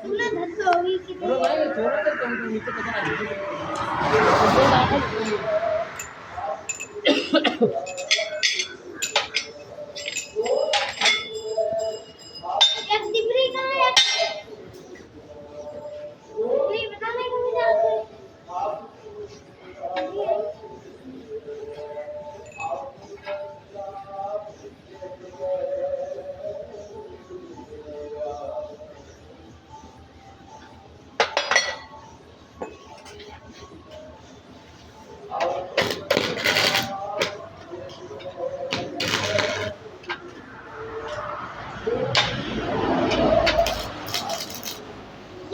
तुमने धत्तो होगी कि अरे भाई छोड़ो तो तुम नीचे पता नहीं एक डिग्री कहाँ है डिग्री बताने को मुझे आते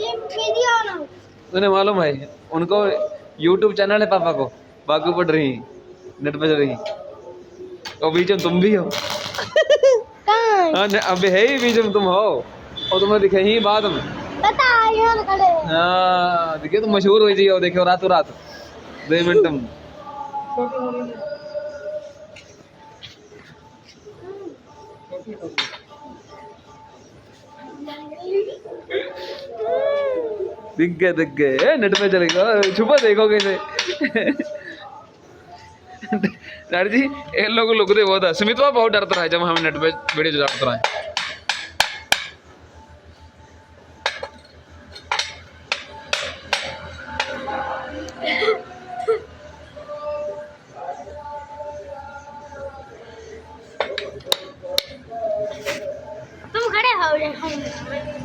ये वीडियो ना तुझे मालूम है उनको YouTube चैनल है पापा को बाकू पढ़ रही नेट पे चल रही और बीच में तुम भी हो कहाँ हाँ अब है ही बीच में तुम हो और तुम्हें दिखे ही बाद में पता है यहाँ खड़े हाँ देखिए तुम मशहूर हो जाइए देखियो रातों रात 2 मिनट में दिख गए नेट पे चलेगा छुपा देखो कैसे डैडी जी ये लोग दे बहुत है सुमित बहुत डरता रहा है जब हम नेट पे वीडियो चलाते रहे तुम खड़े हो